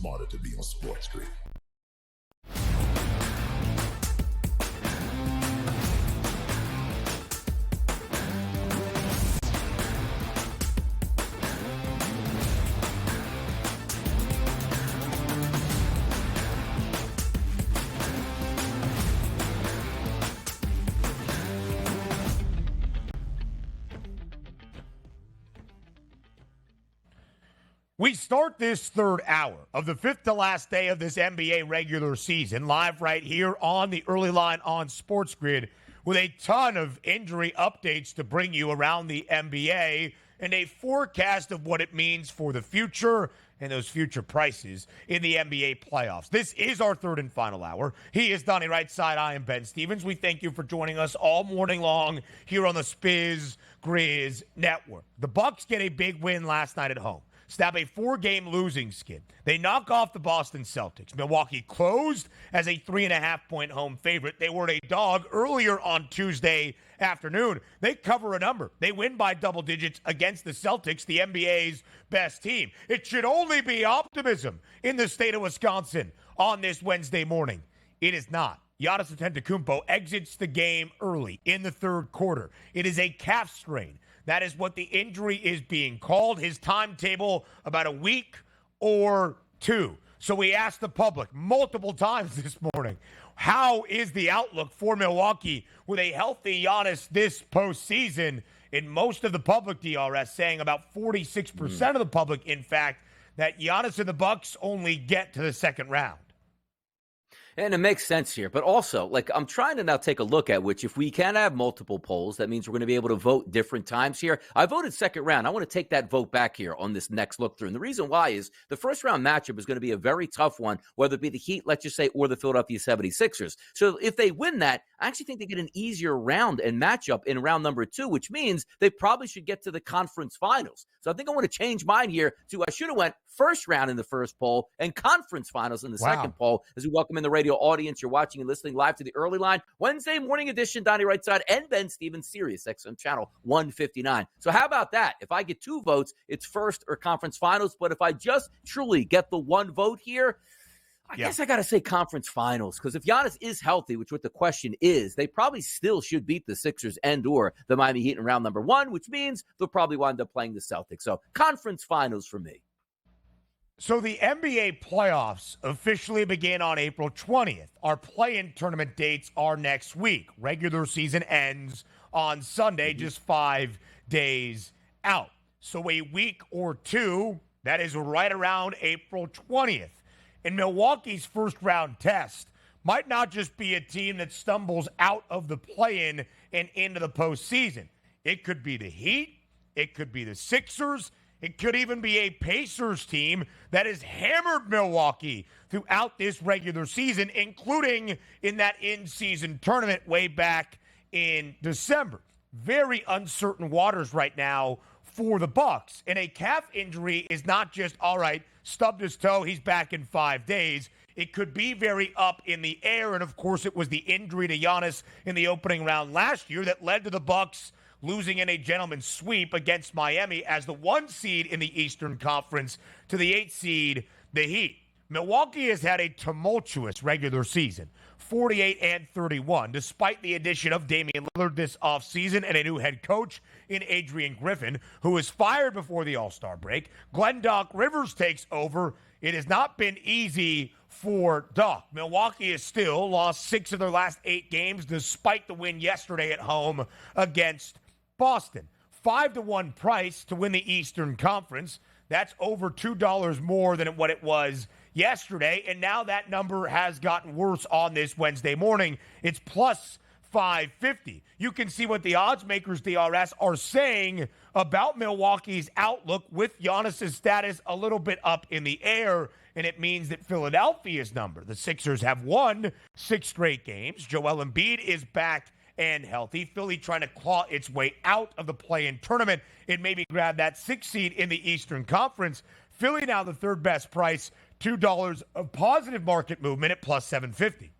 smarter to be on SportsGrid. We start this third hour of the fifth to last day of this NBA regular season live right here on the early line on SportsGrid with a ton of injury updates to bring you around the NBA and a forecast of what it means for the future and those future prices in the NBA playoffs. This is our third and final hour. He is Donnie Rightside. I am Ben Stevens. We thank you for joining us all morning long here on the Spiz Grizz Network. The Bucks get a big win last night at home. Stab a 4-game losing skid. They knock off the Boston Celtics. Milwaukee closed as a 3.5-point home favorite. They were a dog earlier on Tuesday afternoon. They cover a number. They win by double digits against the Celtics, the NBA's best team. It should only be optimism in the state of Wisconsin on this Wednesday morning. It is not. Giannis Antetokounmpo exits the game early in the third quarter. It is a calf strain. That is what the injury is being called. His timetable, about a week or two. So we asked the public multiple times this morning, how is the outlook for Milwaukee with a healthy Giannis this postseason? In most of the public DRS saying about 46% of the public, in fact, that Giannis and the Bucks only get to the second round. And it makes sense here. But also, I'm trying to now take a look at which, if we can have multiple polls, that means we're going to be able to vote different times here. I voted second round. I want to take that vote back here on this next look through. And the reason why is the first round matchup is going to be a very tough one, whether it be the Heat, let's just say, or the Philadelphia 76ers. So if they win that, I actually think they get an easier round and matchup in round number 2, which means they probably should get to the conference finals. So I think I want to change mine here to I should have went first round in the first poll and conference finals in the second poll, as we welcome in the radio audience. You're watching and listening live to the early line Wednesday morning edition. Donnie Rightside and Ben Stevens, Sirius XM channel 159. So how about that? If I get 2 votes, it's first or conference finals. But if I just truly get the 1 vote here, I guess I got to say conference finals, because if Giannis is healthy, which what the question is, they probably still should beat the Sixers and or the Miami Heat in round number 1, which means they'll probably wind up playing the Celtics. So conference finals for me. So the NBA playoffs officially begin on April 20th. Our play-in tournament dates are next week. Regular season ends on Sunday, just 5 days out. So a week or two, that is right around April 20th. And Milwaukee's first-round test might not just be a team that stumbles out of the play-in and into the postseason. It could be the Heat. It could be the Sixers. It could even be a Pacers team that has hammered Milwaukee throughout this regular season, including in that in-season tournament way back in December. Very uncertain waters right now for the Bucks. And a calf injury is not just, all right, stubbed his toe, he's back in 5 days. It could be very up in the air. And, of course, it was the injury to Giannis in the opening round last year that led to the Bucks losing in a gentleman's sweep against Miami as the 1 seed in the Eastern Conference to the 8 seed, the Heat. Milwaukee has had a tumultuous regular season, 48-31, despite the addition of Damian Lillard this offseason and a new head coach in Adrian Griffin, who was fired before the All-Star break. Glenn Doc Rivers takes over. It has not been easy for Doc. Milwaukee has still lost 6 of their last 8 games, despite the win yesterday at home against Boston. 5-1 price to win the Eastern Conference. That's over $2 more than what it was yesterday. And now that number has gotten worse on this Wednesday morning. It's plus 550. You can see what the odds makers DRS are saying about Milwaukee's outlook with Giannis' status a little bit up in the air. And it means that Philadelphia's number, the Sixers have won 6 straight games. Joel Embiid is back and healthy. Philly trying to claw its way out of the play-in tournament and maybe grab that 6th seed in the Eastern Conference. Philly now the third best price, $2 of positive market movement at plus 750.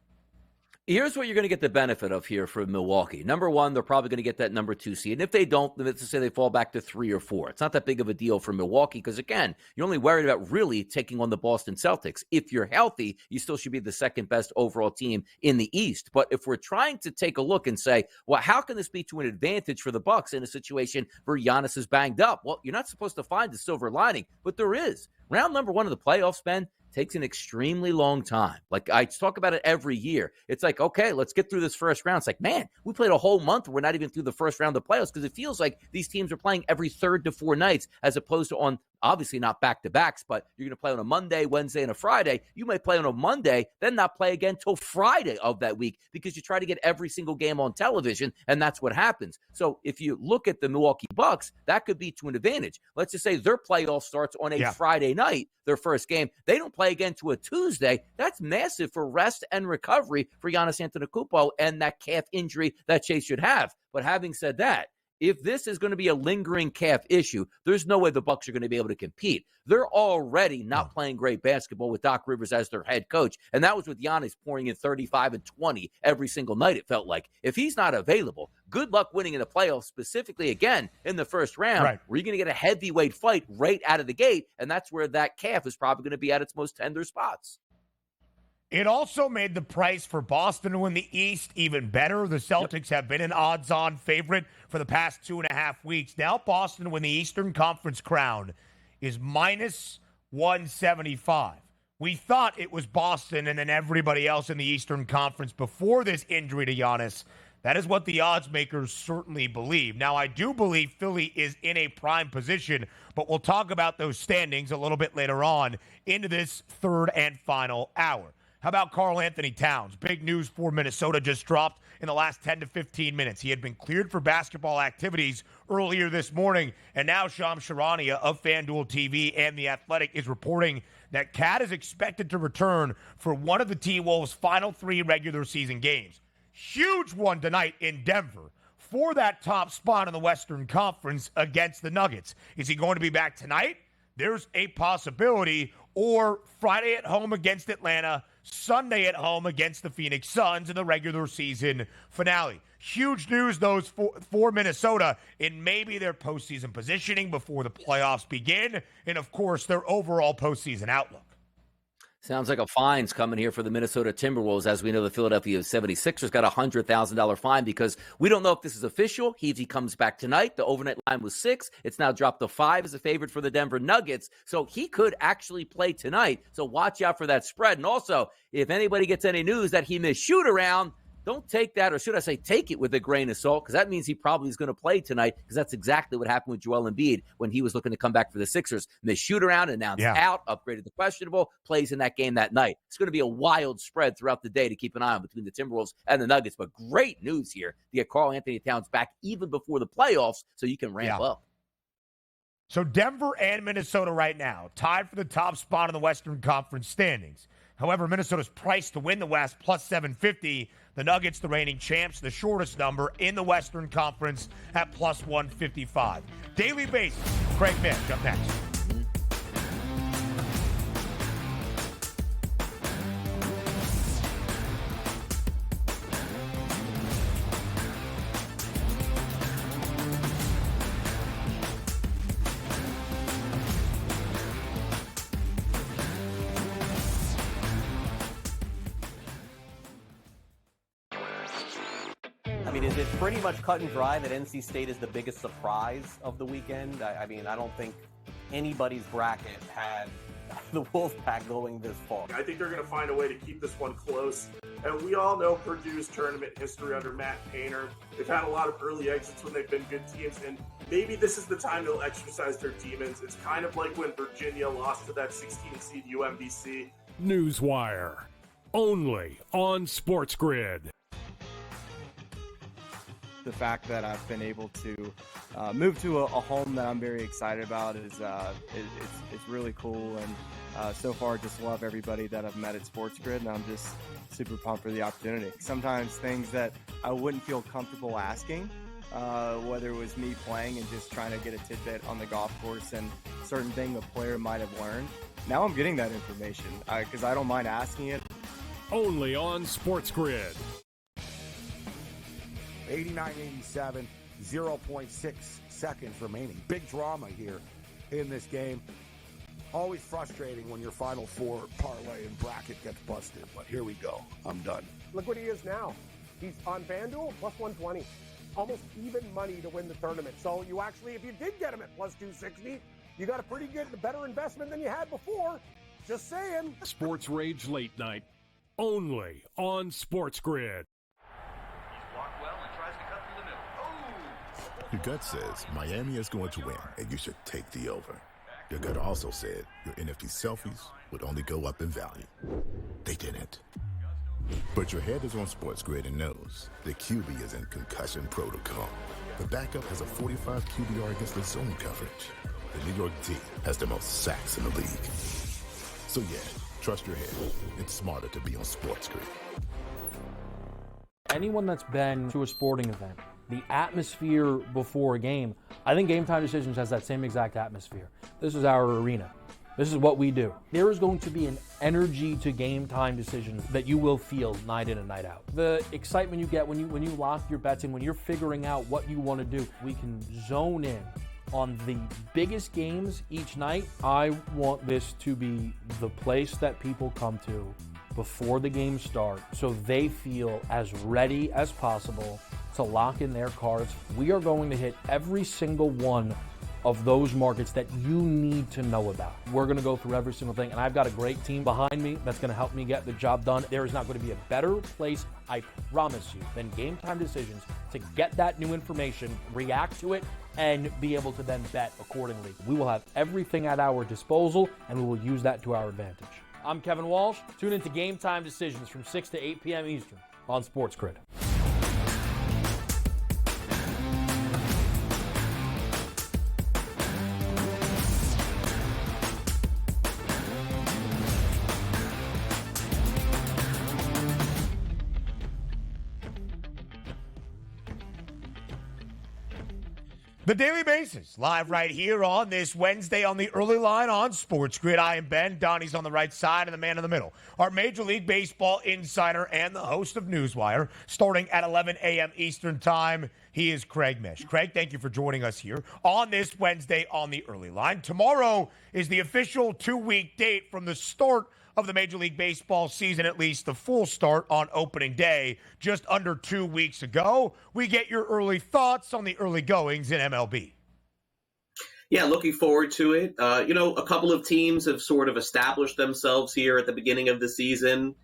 Here's what you're going to get the benefit of here for Milwaukee. Number one, they're probably going to get that number 2 seed. And if they don't, let's just say they fall back to 3 or 4. It's not that big of a deal for Milwaukee because, again, you're only worried about really taking on the Boston Celtics. If you're healthy, you still should be the second best overall team in the East. But if we're trying to take a look and say, well, how can this be to an advantage for the Bucks in a situation where Giannis is banged up? Well, you're not supposed to find the silver lining, but there is. Round number 1 of the playoffs, Ben, takes an extremely long time. Like, I talk about it every year. It's like, okay, let's get through this first round. It's like, man, we played a whole month. We're not even through the first round of the playoffs because it feels like these teams are playing every 3 to 4 nights as opposed to on, obviously not back-to-backs, but you're going to play on a Monday, Wednesday, and a Friday. You might play on a Monday, then not play again till Friday of that week because you try to get every single game on television, and that's what happens. So if you look at the Milwaukee Bucks, that could be to an advantage. Let's just say their playoff starts on a Friday night, their first game. They don't play again to a Tuesday. That's massive for rest and recovery for Giannis Antetokounmpo and that calf injury that Chase should have. But having said that, if this is going to be a lingering calf issue, there's no way the Bucks are going to be able to compete. They're already not playing great basketball with Doc Rivers as their head coach, and that was with Giannis pouring in 35 and 20 every single night, it felt like. If he's not available, good luck winning in the playoffs, specifically, again, in the first round, where you're going to get a heavyweight fight right out of the gate, and that's where that calf is probably going to be at its most tender spots. It also made the price for Boston to win the East even better. The Celtics have been an odds-on favorite for the past 2.5 weeks. Now Boston to win the Eastern Conference crown is minus 175. We thought it was Boston and then everybody else in the Eastern Conference before this injury to Giannis. That is what the odds makers certainly believe. Now, I do believe Philly is in a prime position, but we'll talk about those standings a little bit later on into this third and final hour. How about Karl Anthony Towns? Big news for Minnesota just dropped in the last 10 to 15 minutes. He had been cleared for basketball activities earlier this morning, and now Shams Charania of FanDuel TV and The Athletic is reporting that Cat is expected to return for one of the T-Wolves' final 3 regular season games. Huge one tonight in Denver for that top spot in the Western Conference against the Nuggets. Is he going to be back tonight? There's a possibility. Or Friday at home against Atlanta, Sunday at home against the Phoenix Suns in the regular season finale. Huge news, those for Minnesota in maybe their postseason positioning before the playoffs begin, and, of course, their overall postseason outlook. Sounds like a fine's coming here for the Minnesota Timberwolves. As we know, the Philadelphia 76ers got a $100,000 fine because we don't know if this is official. He comes back tonight. The overnight line was 6. It's now dropped to 5 as a favorite for the Denver Nuggets. So he could actually play tonight. So watch out for that spread. And also, if anybody gets any news that he missed shoot around, don't take that, or should I say take it with a grain of salt, because that means he probably is going to play tonight, because that's exactly what happened with Joel Embiid when he was looking to come back for the Sixers. Missed shoot around, announced out, upgraded to questionable, plays in that game that night. It's going to be a wild spread throughout the day to keep an eye on between the Timberwolves and the Nuggets, but great news here to get Karl Anthony Towns back even before the playoffs so you can ramp up. So Denver and Minnesota right now tied for the top spot in the Western Conference standings. However, Minnesota's price to win the West plus 750. The Nuggets, the reigning champs, the shortest number in the Western Conference at plus 155. Daily basis. Craig Mish up next. Is it pretty much cut and dry that NC State is the biggest surprise of the weekend? I mean, I don't think anybody's bracket had the Wolfpack going this far. I think they're going to find a way to keep this one close. And we all know Purdue's tournament history under Matt Painter. They've had a lot of early exits when they've been good teams, and maybe this is the time they'll exercise their demons. It's kind of like when Virginia lost to that 16 seed UMBC. Newswire, only on SportsGrid. The fact that I've been able to move to a home that I'm very excited about is it's really cool, and so far just love everybody that I've met at SportsGrid, and I'm just super pumped for the opportunity. Sometimes things that I wouldn't feel comfortable asking, whether it was me playing and just trying to get a tidbit on the golf course and certain thing a player might have learned. Now I'm getting that information because I don't mind asking it. Only on SportsGrid. 89-87, 0.6 seconds remaining. Big drama here in this game. Always frustrating when your Final Four parlay and bracket gets busted, but here we go. I'm done. Look what he is now. He's on FanDuel, plus 120. Almost even money to win the tournament. So you actually, if you did get him at plus 260, you got a pretty good, better investment than you had before. Just saying. Sports Rage Late Night, only on SportsGrid. Your gut says Miami is going to win, and you should take the over. Your gut also said your NFT selfies would only go up in value. They didn't. But your head is on SportsGrid and knows the QB is in concussion protocol. The backup has a 45 QBR against the zone coverage. The New York D has the most sacks in the league. So yeah, trust your head. It's smarter to be on SportsGrid. Anyone that's been to a sporting event, the atmosphere before a game, I think Game Time Decisions has that same exact atmosphere. This is our arena. This is what we do. There is going to be an energy to Game Time Decisions that you will feel night in and night out. The excitement you get when you lock your bets in, when you're figuring out what you want to do, we can zone in on the biggest games each night. I want this to be the place that people come to before the games start so they feel as ready as possible to lock in their cards. We are going to hit every single one of those markets that you need to know about. We're going to go through every single thing, and I've got a great team behind me that's going to help me get the job done. There is not going to be a better place, I promise you, than Game Time Decisions to get that new information, react to it, and be able to then bet accordingly. We will have everything at our disposal, and we will use that to our advantage. I'm Kevin Walsh. Tune into Game Time Decisions from 6 to 8 p.m. Eastern on SportsGrid. The Daily Basis, live right here on this Wednesday on the early line on SportsGrid. I am Ben. Donnie's on the right side and the man in the middle. Our Major League Baseball insider and the host of Newswire, starting at 11 a.m. Eastern Time. He is Craig Mish. Craig, thank you for joining us here on this Wednesday on the early line. Tomorrow is the official 2-week date from the start of the Major League Baseball season, at least the full start on opening day just under 2 weeks ago. We get your early thoughts on the early goings in MLB. Yeah, looking forward to it. A couple of teams have sort of established themselves here at the beginning of the season.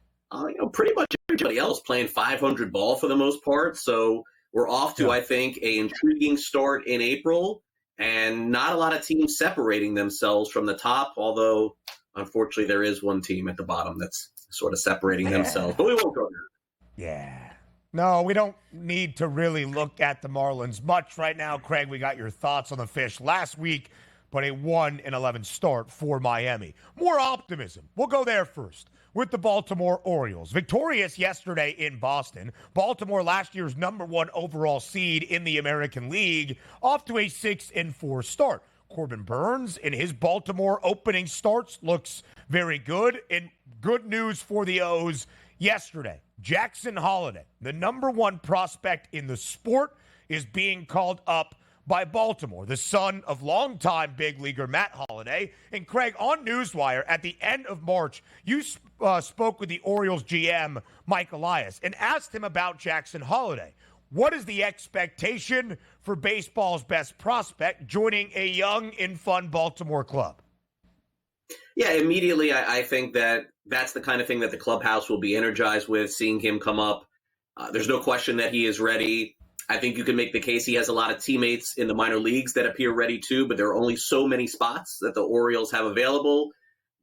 Pretty much everybody else playing 500 ball for the most part. So we're off to, I think, an intriguing start in April, and not a lot of teams separating themselves from the top, although unfortunately, there is one team at the bottom that's sort of separating themselves, but we won't go there. Yeah. No, we don't need to really look at the Marlins much right now. Craig, we got your thoughts on the Fish last week, but a 1-11 start for Miami. More optimism. We'll go there first with the Baltimore Orioles. Victorious yesterday in Boston. Baltimore, last year's #1 overall seed in the American League, off to a 6-4 start. Corbin Burns in his Baltimore opening starts looks very good. And good news for the O's yesterday. Jackson Holliday, the #1 prospect in the sport, is being called up by Baltimore, the son of longtime big leaguer Matt Holliday. And Craig, on Newswire at the end of March, you spoke with the Orioles GM, Mike Elias, and asked him about Jackson Holliday. What is the expectation for baseball's best prospect joining a young and fun Baltimore club? Yeah, immediately I think that's the kind of thing that the clubhouse will be energized with, seeing him come up. There's no question that he is ready. I think you can make the case he has a lot of teammates in the minor leagues that appear ready too, but there are only so many spots that the Orioles have available.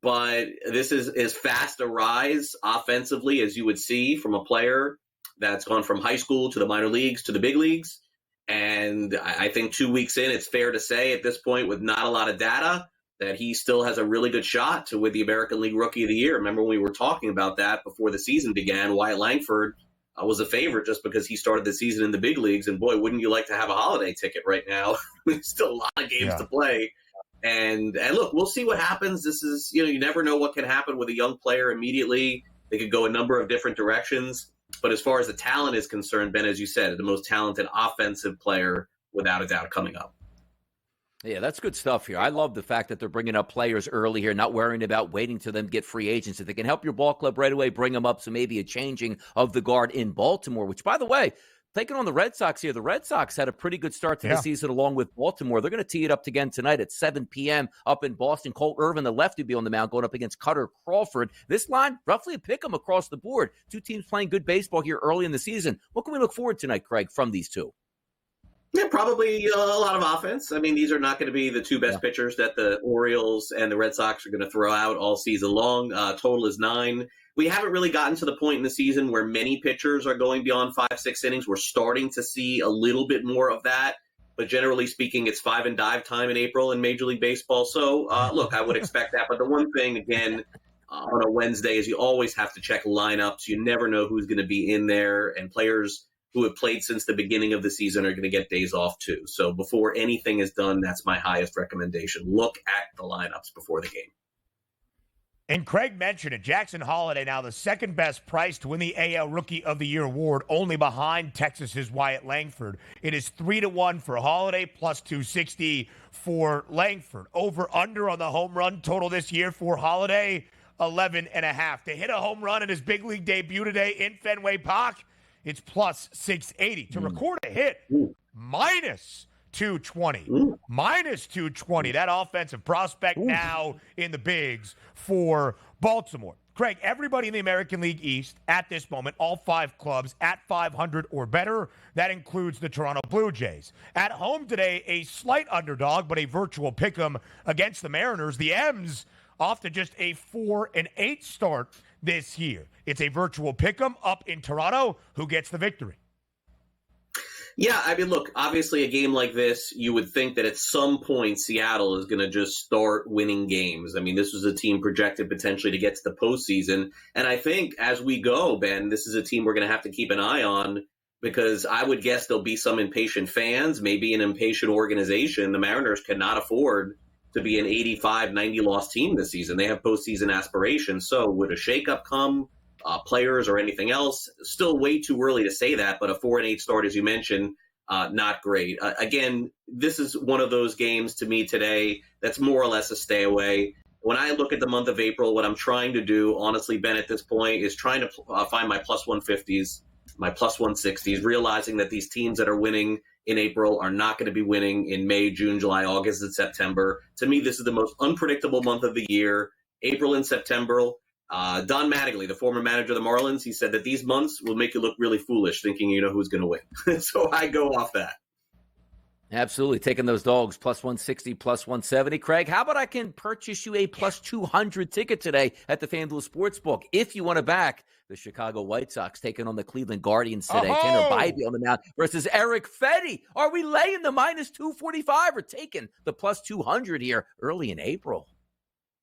But this is as fast a rise offensively as you would see from a player that's gone from high school to the minor leagues to the big leagues. And I think 2 weeks in, it's fair to say at this point, with not a lot of data, that he still has a really good shot to win the American League Rookie of the Year. Remember when we were talking about that before the season began, Wyatt Langford was a favorite just because he started the season in the big leagues. And boy, wouldn't you like to have a holiday ticket right now? There's still a lot of games to play. And look, we'll see what happens. This is, you never know what can happen with a young player immediately. They could go a number of different directions. But as far as the talent is concerned, Ben, as you said, the most talented offensive player, without a doubt, coming up. Yeah, that's good stuff here. I love the fact that they're bringing up players early here, not worrying about waiting till them get free agents. If they can help your ball club right away, bring them up. So maybe a changing of the guard in Baltimore, which, by the way, taking on the Red Sox here, the Red Sox had a pretty good start to the season along with Baltimore. They're going to tee it up again tonight at 7 p.m. up in Boston. Colt Irvin, the lefty, will be on the mound going up against Cutter Crawford. This line, roughly a pick 'em across the board. Two teams playing good baseball here early in the season. What can we look forward to tonight, Craig, from these two? Yeah, probably a lot of offense. I mean, these are not going to be the two best pitchers that the Orioles and the Red Sox are going to throw out all season long. Total is 9. We haven't really gotten to the point in the season where many pitchers are going beyond 5-6 innings. We're starting to see a little bit more of that. But generally speaking, it's 5 and dive time in April in Major League Baseball. So, look, I would expect that. But the one thing, again, on a Wednesday is you always have to check lineups. You never know who's going to be in there. And players who have played since the beginning of the season are going to get days off too. So before anything is done, that's my highest recommendation. Look at the lineups before the game. And Craig mentioned it. Jackson Holliday now the second best price to win the AL Rookie of the Year award, only behind Texas's Wyatt Langford. It is 3-1 for Holliday, plus 260 for Langford. Over under on the home run total this year for Holliday, 11.5. To hit a home run in his big league debut today in Fenway Park, it's plus 680. To record a hit, minus 220. Minus 220. That offensive prospect now in the bigs for Baltimore. Craig, everybody in the American League East at this moment, all 5 clubs at 500 or better. That includes the Toronto Blue Jays. At home today, a slight underdog, but a virtual pick'em against the Mariners. The M's off to just a 4-8 start this year. It's a virtual pick'em up in Toronto. Who gets the victory? Yeah, I mean, look, obviously a game like this, you would think that at some point Seattle is going to just start winning games. I mean, this was a team projected potentially to get to the postseason. And I think as we go, Ben, this is a team we're going to have to keep an eye on, because I would guess there'll be some impatient fans, maybe an impatient organization. The Mariners cannot afford to be an 85, 90 loss team this season. They have postseason aspirations. So would a shakeup come? Players or anything else? Still way too early to say that, but a 4-8 start, as you mentioned, not great. Again, this is one of those games to me today that's more or less a stay away. When I look at the month of April, what I'm trying to do, honestly, Ben, at this point, is trying to find my plus 150s, my plus 160s, realizing that these teams that are winning in April are not going to be winning in May, June, July, August, and September. To me, this is the most unpredictable month of the year, April and September. Don Mattingly, the former manager of the Marlins, he said that these months will make you look really foolish thinking you know who's going to win. So I go off that. Absolutely. Taking those dogs, plus 160, plus 170. Craig, how about I can purchase you a plus 200 ticket today at the FanDuel Sportsbook if you want to back the Chicago White Sox taking on the Cleveland Guardians today. Tanner Bybee on the mound versus Eric Fetty. Are we laying the minus 245 or taking the plus 200 here early in April?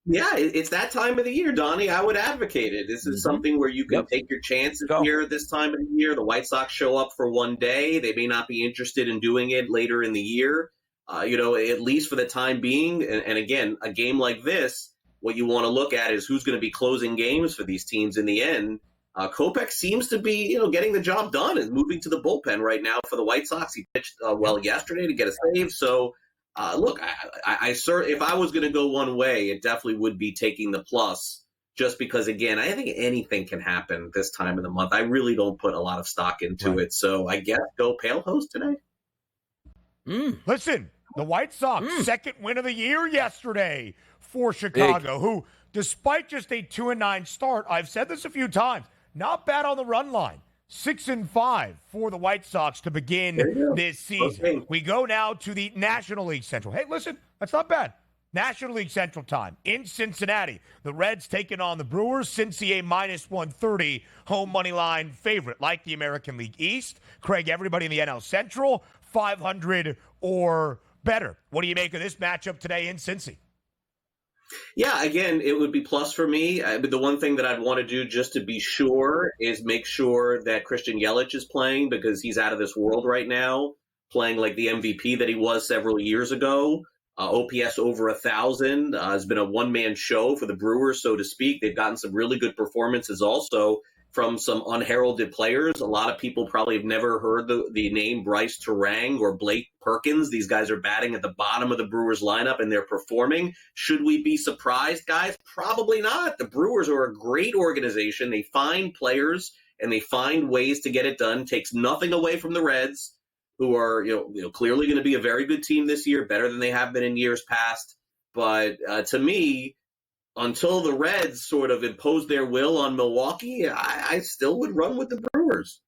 Yeah, it's that time of the year, Donnie. I would advocate it. This is something where you can take your chances here this time of the year. The White Sox show up for one day. They may not be interested in doing it later in the year, at least for the time being. And again, a game like this, what you want to look at is who's going to be closing games for these teams in the end. Kopech seems to be, getting the job done and moving to the bullpen right now for the White Sox. He pitched well yesterday to get a save. So, look, if I was going to go one way, it definitely would be taking the plus, just because, again, I think anything can happen this time of the month. I really don't put a lot of stock into it. So I guess go Pale Host today. Listen, the White Sox, second win of the year yesterday for Chicago, who, despite just a 2-9 start, I've said this a few times, not bad on the run line. 6-5 for the White Sox to begin this season. Okay. We go now to the National League Central. Hey, listen, that's not bad. National League Central time in Cincinnati. The Reds taking on the Brewers. Cincy a minus 130 home money line favorite. Like the American League East, Craig, everybody in the NL Central, 500 or better. What do you make of this matchup today in Cincy? Yeah, again, it would be plus for me. But the one thing that I'd want to do just to be sure is make sure that Christian Yelich is playing, because he's out of this world right now, playing like the MVP that he was several years ago. OPS over 1,000 has been a one-man show for the Brewers, so to speak. They've gotten some really good performances also from some unheralded players. A lot of people probably have never heard the name Bryce Terang or Blake Perkins. These guys are batting at the bottom of the Brewers lineup, and they're performing. Should we be surprised, guys? Probably not. The Brewers are a great organization. They find players, and they find ways to get it done. Takes nothing away from the Reds, who are clearly going to be a very good team this year, better than they have been in years past. But to me, until the Reds sort of impose their will on Milwaukee, I still would run with the Brewers.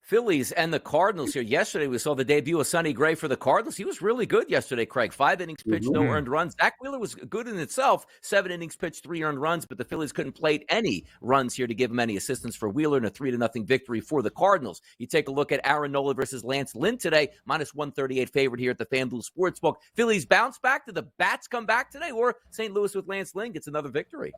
Phillies and the Cardinals here. Yesterday, we saw the debut of Sonny Gray for the Cardinals. He was really good yesterday, Craig. 5 innings pitched, no earned runs. Zach Wheeler was good in itself. 7 innings pitched, 3 earned runs, but the Phillies couldn't plate any runs here to give him any assistance for Wheeler in a 3-0 victory for the Cardinals. You take a look at Aaron Nola versus Lance Lynn today, -138 favorite here at the FanDuel Sportsbook. Phillies bounce back. Did the bats come back today? Or St. Louis with Lance Lynn gets another victory?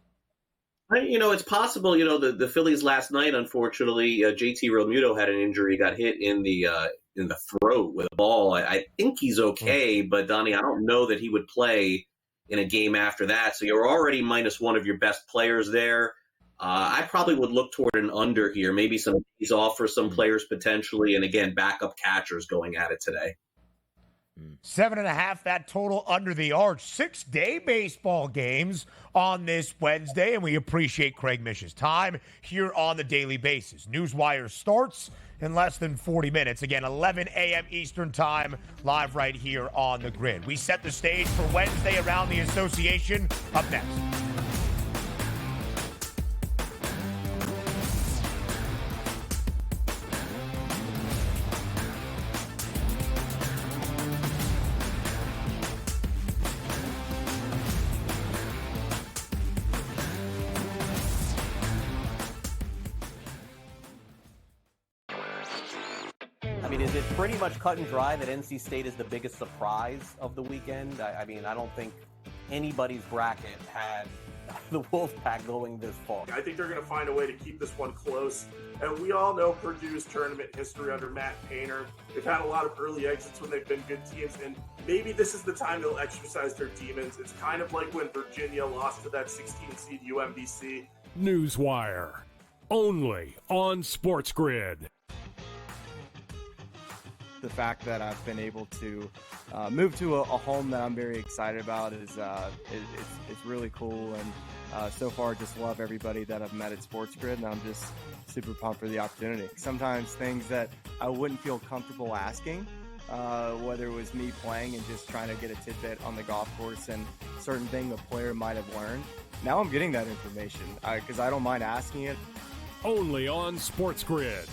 It's possible. The Phillies last night, unfortunately, JT Realmuto had an injury. He got hit in the throat with a ball. I think he's okay, but Donnie, I don't know that he would play in a game after that. So you're already minus one of your best players there. I probably would look toward an under here. Maybe some days off for some players potentially, and again, backup catchers going at it today. 7.5, that total under the arch. 6-day baseball games on this Wednesday, and we appreciate Craig Mish's time here on the daily basis. Newswire starts in less than 40 minutes. Again, 11 a.m. Eastern time, live right here on the grid. We set the stage for Wednesday around the association. Up next. Is it pretty much cut and dry that NC State is the biggest surprise of the weekend? I don't think anybody's bracket had the Wolfpack going this far. I think they're going to find a way to keep this one close. And we all know Purdue's tournament history under Matt Painter. They've had a lot of early exits when they've been good teams, and maybe this is the time they'll exercise their demons. It's kind of like when Virginia lost to that 16-seed UMBC. Newswire, only on SportsGrid. The fact that I've been able to move to a home that I'm very excited about is it's really cool, and so far just love everybody that I've met at SportsGrid, and I'm just super pumped for the opportunity. Sometimes things that I wouldn't feel comfortable asking, whether it was me playing and just trying to get a tidbit on the golf course and certain thing a player might have learned. Now I'm getting that information because I don't mind asking it. Only on SportsGrid.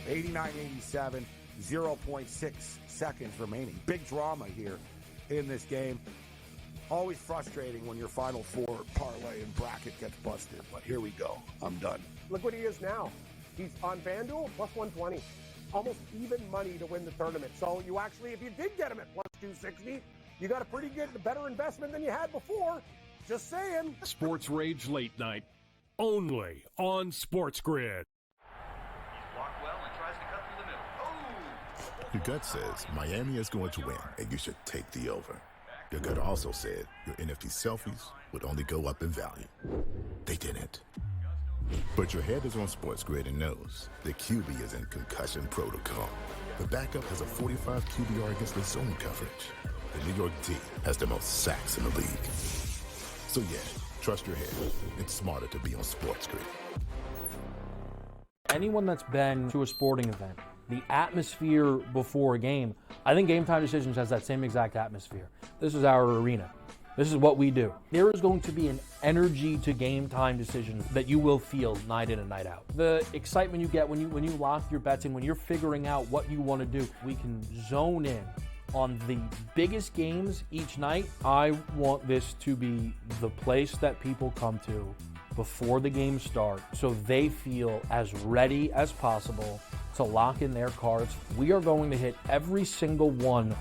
89-87, 0.6 seconds remaining. Big drama here in this game. Always frustrating when your Final Four parlay and bracket gets busted, but here we go. I'm done. Look what he is now. He's on FanDuel, +120. Almost even money to win the tournament. So you actually, if you did get him at +260, you got a pretty good, better investment than you had before. Just saying. Sports Rage Late Night, only on SportsGrid. Your gut says Miami is going to win, and you should take the over. Your gut also said your NFT selfies would only go up in value. They didn't. But your head is on SportsGrid and knows the QB is in concussion protocol. The backup has a 45 QBR against the zone coverage. The New York D has the most sacks in the league. So yeah, trust your head. It's smarter to be on SportsGrid. Anyone that's been to a sporting event, the atmosphere before a game, I think Game Time Decisions has that same exact atmosphere. This is our arena. This is what we do. There is going to be an energy to Game Time Decisions that you will feel night in and night out. The excitement you get when you lock your bets in, when you're figuring out what you want to do, we can zone in on the biggest games each night. I want this to be the place that people come to before the games start so they feel as ready as possible to lock in their cards. We are going to hit every single one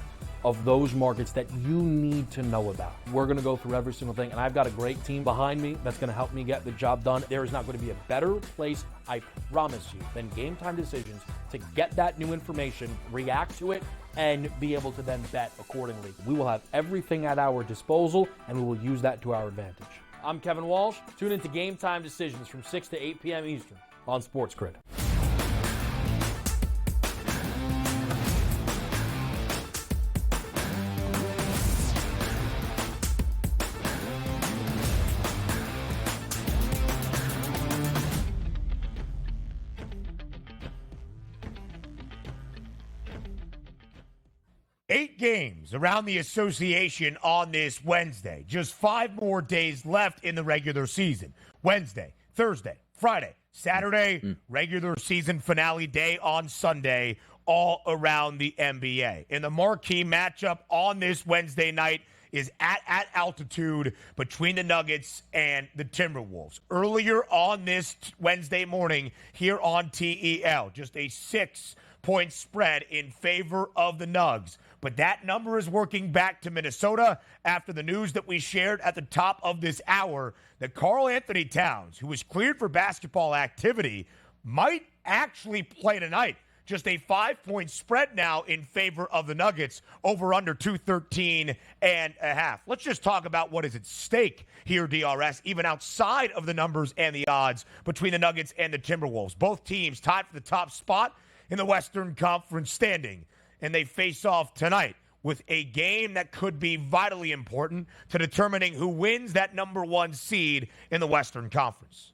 of those markets that you need to know about. We're going to go through every single thing, and I've got a great team behind me that's going to help me get the job done. There is not going to be a better place, I promise you, than Game Time Decisions to get that new information, react to it, and be able to then bet accordingly. We will have everything at our disposal, and we will use that to our advantage. I'm Kevin Walsh. Tune into Game Time Decisions from 6 to 8 p.m. Eastern on SportsGrid. Eight games around the association on this Wednesday. Just 5 more days left in the regular season. Wednesday, Thursday, Friday, Saturday, regular season finale day on Sunday, all around the NBA. And the marquee matchup on this Wednesday night is at altitude between the Nuggets and the Timberwolves. Earlier on this Wednesday morning here on TEL, just a 6-point spread in favor of the Nugs. But that number is working back to Minnesota after the news that we shared at the top of this hour that Karl Anthony Towns, who was cleared for basketball activity, might actually play tonight. Just a 5-point spread now in favor of the Nuggets, over under 213.5. Let's just talk about what is at stake here, DRS, even outside of the numbers and the odds between the Nuggets and the Timberwolves. Both teams tied for the top spot in the Western Conference standing, and they face off tonight with a game that could be vitally important to determining who wins that number 1 seed in the Western Conference.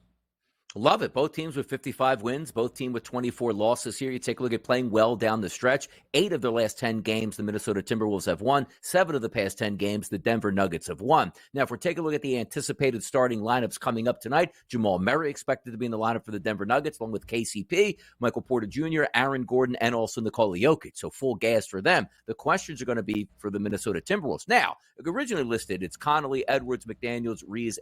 Love it. Both teams with 55 wins, both teams with 24 losses here. You take a look at playing well down the stretch. 8 of their last 10 games, the Minnesota Timberwolves have won. 7 of the past 10 games, the Denver Nuggets have won. Now, if we're taking a look at the anticipated starting lineups coming up tonight, Jamal Murray expected to be in the lineup for the Denver Nuggets, along with KCP, Michael Porter Jr., Aaron Gordon, and also Nikola Jokic. So full gas for them. The questions are going to be for the Minnesota Timberwolves. Now, originally listed, it's Connolly, Edwards, McDaniels, Reed,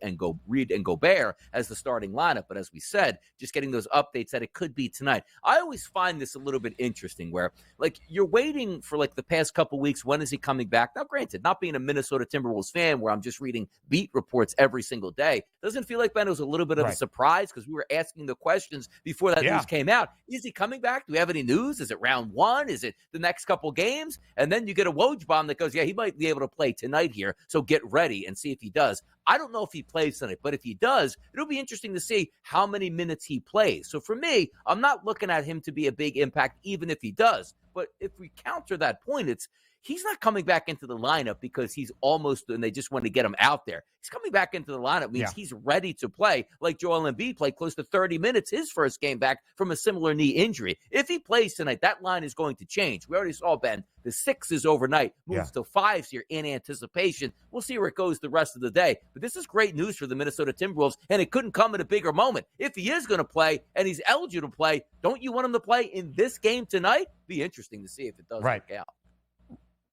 and Gobert as the starting lineup. But as we said, just getting those updates that it could be tonight. I always find this a little bit interesting where, like, you're waiting for, like, the past couple weeks, when is he coming back? Now, granted, not being a Minnesota Timberwolves fan where I'm just reading beat reports every single day, doesn't feel like, Ben, it was a little bit of a surprise because we were asking the questions before that news came out. Is he coming back? Do we have any news? Is it round 1? Is it the next couple games? And then you get a Woj bomb that goes, yeah, he might be able to play tonight here, so get ready and see if he does. I don't know if he plays tonight, but if he does, it'll be interesting to see how many minutes he plays. So for me, I'm not looking at him to be a big impact, even if he does. But if we counter that point, it's he's not coming back into the lineup because he's almost, and they just want to get him out there. He's coming back into the lineup means he's ready to play, like Joel Embiid played close to 30 minutes his first game back from a similar knee injury. If he plays tonight, that line is going to change. We already saw, Ben, the 6s overnight moves to 5s here in anticipation. We'll see where it goes the rest of the day. But this is great news for the Minnesota Timberwolves, and it couldn't come at a bigger moment. If he is going to play and he's eligible to play, don't you want him to play in this game tonight? Be interesting to see if it does work out.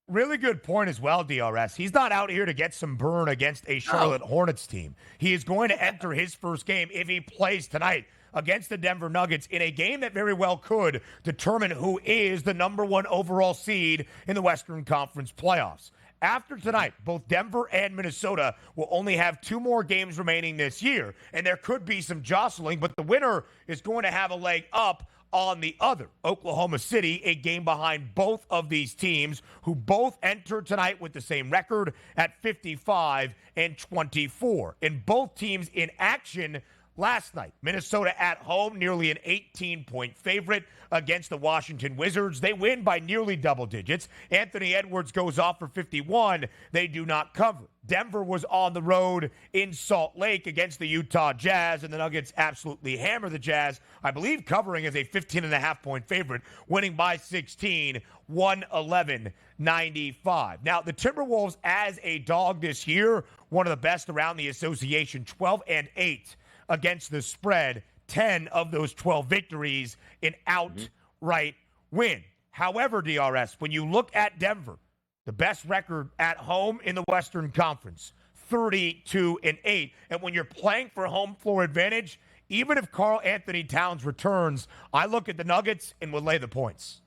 Really good point as well, DRS. He's not out here to get some burn against a Charlotte Hornets team. He is going to enter his first game if he plays tonight against the Denver Nuggets in a game that very well could determine who is the number 1 overall seed in the Western Conference playoffs. After tonight, both Denver and Minnesota will only have 2 more games remaining this year, and there could be some jostling, but the winner is going to have a leg up on the other. Oklahoma City, a game behind both of these teams, who both enter tonight with the same record at 55 and 24. And both teams in action last night. Minnesota at home, nearly an 18-point favorite against the Washington Wizards. They win by nearly double digits. Anthony Edwards goes off for 51. They do not cover. Denver was on the road in Salt Lake against the Utah Jazz, and the Nuggets absolutely hammer the Jazz, I believe covering as a 15.5-point favorite, winning by 16, 111-95. Now, the Timberwolves as a dog this year, one of the best around the association, 12-8 against the spread, 10 of those 12 victories in outright win. However, DRS, when you look at Denver, the best record at home in the Western Conference, 32-8. And when you're playing for home floor advantage, even if Karl Anthony Towns returns, I look at the Nuggets and would lay the points.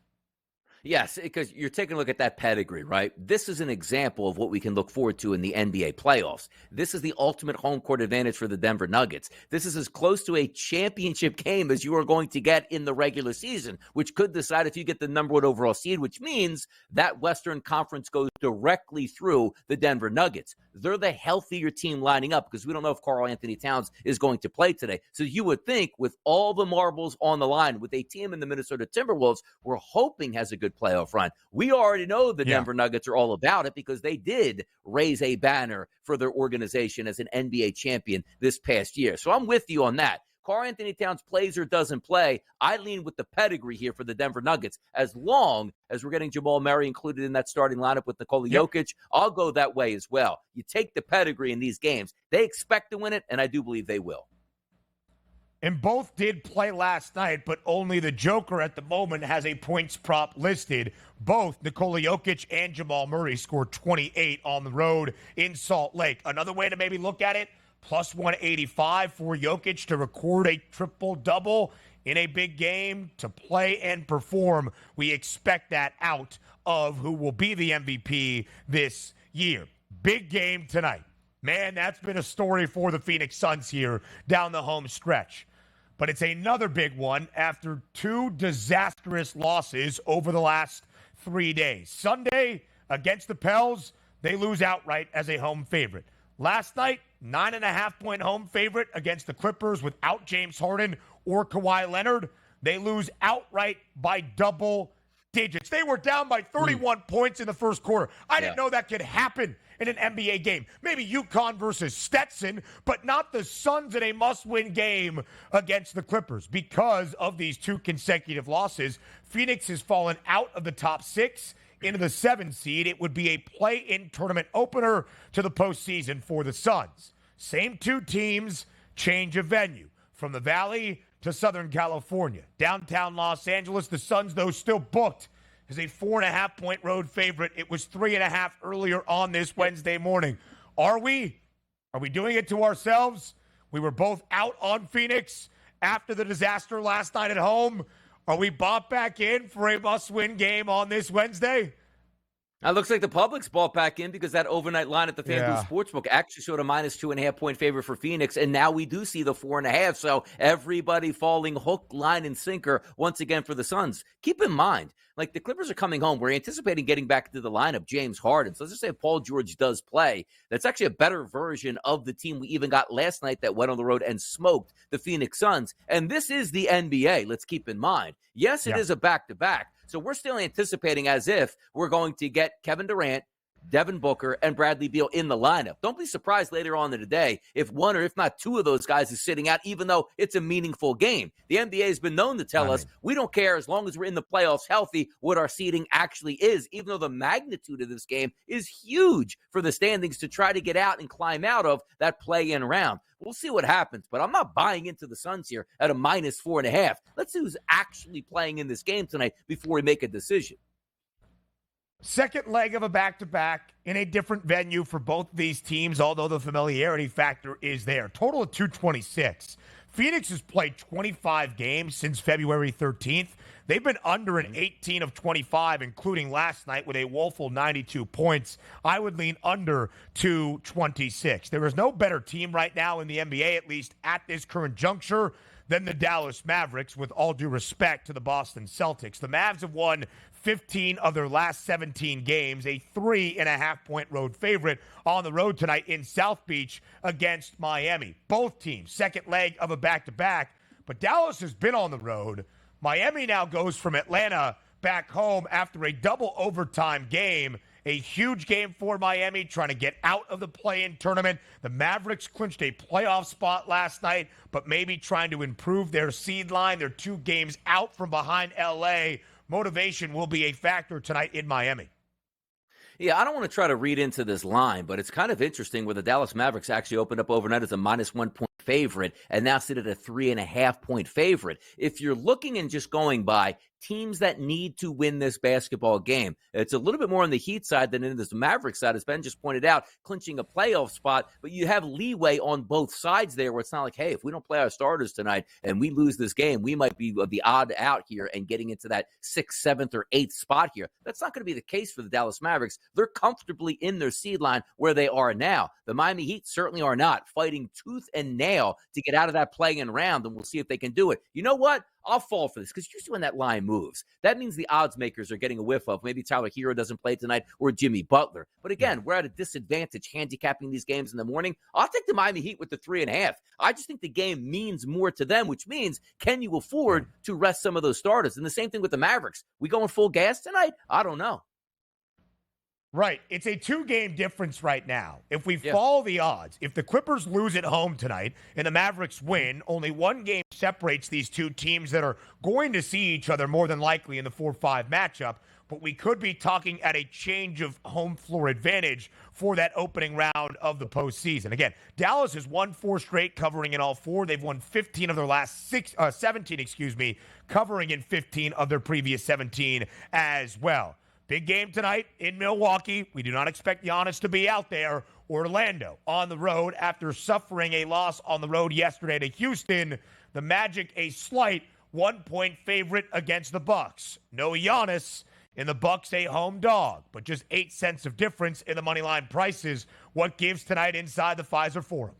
Yes, because you're taking a look at that pedigree, right? This is an example of what we can look forward to in the NBA playoffs. This is the ultimate home court advantage for the Denver Nuggets. This is as close to a championship game as you are going to get in the regular season, which could decide if you get the number 1 overall seed, which means that Western Conference goes directly through the Denver Nuggets. they're the healthier team lining up because we don't know if Karl Anthony Towns is going to play today. So you would think with all the marbles on the line, with a team in the Minnesota Timberwolves we're hoping has a good playoff run. We already know the Denver Nuggets are all about it because they did raise a banner for their organization as an NBA champion this past year. So I'm with you on that. Karl Anthony Towns plays or doesn't play, I lean with the pedigree here for the Denver Nuggets. As long as we're getting Jamal Murray included in that starting lineup with Nikola Jokic, I'll go that way as well. You take the pedigree in these games. They expect to win it, and I do believe they will. And both did play last night, but only the Joker at the moment has a points prop listed. Both Nikola Jokic and Jamal Murray scored 28 on the road in Salt Lake. Another way to maybe look at it, plus 185 for Jokic to record a triple-double in a big game, to play and perform. We expect that out of who will be the MVP this year. Big game tonight. Man, that's been a story for the Phoenix Suns here down the home stretch. But it's another big one after two disastrous losses over the last 3 days. Sunday against the Pels, they lose outright as a home favorite. Last night, 9.5-point home favorite against the Clippers without James Harden or Kawhi Leonard. They lose outright by double digits. They were down by 31 points in the first quarter. I didn't know that could happen in an NBA game. Maybe UConn versus Stetson, but not the Suns in a must-win game against the Clippers. Because of these two consecutive losses, Phoenix has fallen out of the top 6 into the 7th seed. It would be a play-in tournament opener to the postseason for the Suns. Same two teams, change of venue. From the Valley to Southern California. Downtown Los Angeles, the Suns, though, still booked as a 4.5-point road favorite. It was 3.5 earlier on this Wednesday morning. Are we doing it to ourselves? We were both out on Phoenix after the disaster last night at home. Are we bought back in for a must-win game on this Wednesday? It looks like the public's bought back in because that overnight line at the FanDuel Sportsbook actually showed a minus 2.5-point favorite for Phoenix, and now we do see the 4.5. So everybody falling hook, line, and sinker once again for the Suns. Keep in mind, like the Clippers are coming home. We're anticipating getting back into the lineup, James Harden. So let's just say if Paul George does play, that's actually a better version of the team we even got last night that went on the road and smoked the Phoenix Suns. And this is the NBA, let's keep in mind. Yes, it is a back-to-back. So we're still anticipating as if we're going to get Kevin Durant, Devin Booker, and Bradley Beal in the lineup. Don't be surprised later on in the day if one or if not two of those guys is sitting out, even though it's a meaningful game. The NBA has been known to tell us we don't care as long as we're in the playoffs healthy what our seeding actually is, even though the magnitude of this game is huge for the standings to try to get out and climb out of that play-in round. We'll see what happens, but I'm not buying into the Suns here at a minus 4.5. Let's see who's actually playing in this game tonight before we make a decision. Second leg of a back-to-back in a different venue for both of these teams, although the familiarity factor is there. Total of 226. Phoenix has played 25 games since February 13th. They've been under an 18 of 25, including last night with a woeful 92 points. I would lean under 226. There is no better team right now in the NBA, at least at this current juncture, than the Dallas Mavericks, with all due respect to the Boston Celtics. The Mavs have won 15 of their last 17 games, a 3.5-point road favorite on the road tonight in South Beach against Miami. Both teams, second leg of a back-to-back, but Dallas has been on the road. Miami now goes from Atlanta back home after a double overtime game. A huge game for Miami, trying to get out of the play-in tournament. The Mavericks clinched a playoff spot last night, but maybe trying to improve their seed line. They're 2 games out from behind L.A. Motivation will be a factor tonight in Miami. Yeah, I don't want to try to read into this line, but it's kind of interesting where the Dallas Mavericks actually opened up overnight as a minus 1 point favorite and now sit at a 3.5-point favorite. If you're looking and just going by teams that need to win this basketball game, it's a little bit more on the Heat side than in this Maverick side, as Ben just pointed out, clinching a playoff spot, but you have leeway on both sides there where it's not like, hey, if we don't play our starters tonight and we lose this game, we might be the odd out here and getting into that 6th, 7th, or 8th spot here. That's not going to be the case for the Dallas Mavericks. They're comfortably in their seed line where they are now. The Miami Heat certainly are not, fighting tooth and nail nail to get out of that play-in round, and we'll see if they can do it. You know what? I'll fall for this because usually when that line moves, that means the odds makers are getting a whiff of maybe Tyler Hero doesn't play tonight or Jimmy Butler. But again, we're at a disadvantage handicapping these games in the morning. I'll take the Miami Heat with the 3.5. I just think the game means more to them, which means can you afford to rest some of those starters? And the same thing with the Mavericks. We going full gas tonight? I don't know. Right. It's a 2-game difference right now. If we follow the odds, if the Clippers lose at home tonight and the Mavericks win, only 1 game separates these two teams that are going to see each other more than likely in the 4-5 matchup. But we could be talking at a change of home floor advantage for that opening round of the postseason. Again, Dallas has won 4 straight, covering in all 4. They've won 15 of their last 17, covering in 15 of their previous 17 as well. Big game tonight in Milwaukee. We do not expect Giannis to be out there. Orlando on the road after suffering a loss on the road yesterday to Houston. The Magic a slight 1-point favorite against the Bucks. No Giannis, and the Bucks a home dog, but just 8 cents of difference in the moneyline prices. What gives tonight inside the Pfizer Forum?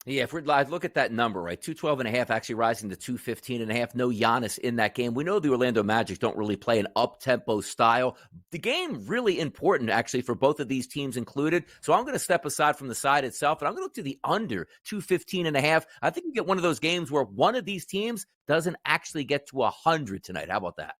Yeah, if I look at that number, right, 212.5 actually rising to 215.5. No Giannis in that game. We know the Orlando Magic don't really play an up-tempo style. The game really important, actually, for both of these teams included. So I'm going to step aside from the side itself, and I'm going to look to the under 215.5. I think we get one of those games where one of these teams doesn't actually get to 100 tonight. How about that?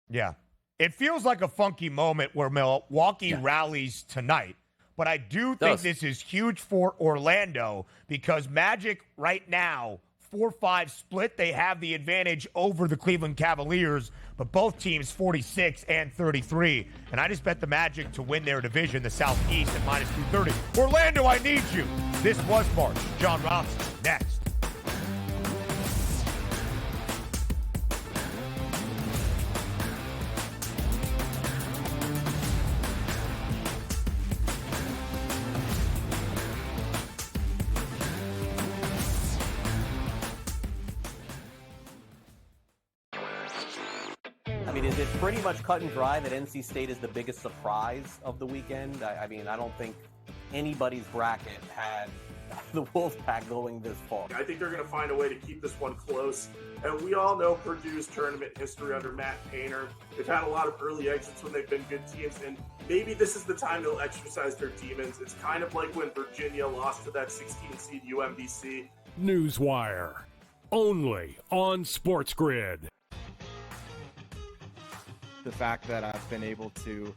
Yeah. It feels like a funky moment where Milwaukee rallies tonight. But I do think this is huge for Orlando because Magic right now, 4-5 split. They have the advantage over the Cleveland Cavaliers, but both teams 46 and 33. And I just bet the Magic to win their division, the Southeast, at minus 230. Orlando, I need you. This was March. John Rothstein, next. I mean, is it pretty much cut and dry that NC State is the biggest surprise of the weekend? I mean, I don't think anybody's bracket had the Wolfpack going this far. I think they're going to find a way to keep this one close. And we all know Purdue's tournament history under Matt Painter. They've had a lot of early exits when they've been good teams, and maybe this is the time they'll exercise their demons. It's kind of like when Virginia lost to that 16-seed UMBC. Newswire, only on SportsGrid. The fact that I've been able to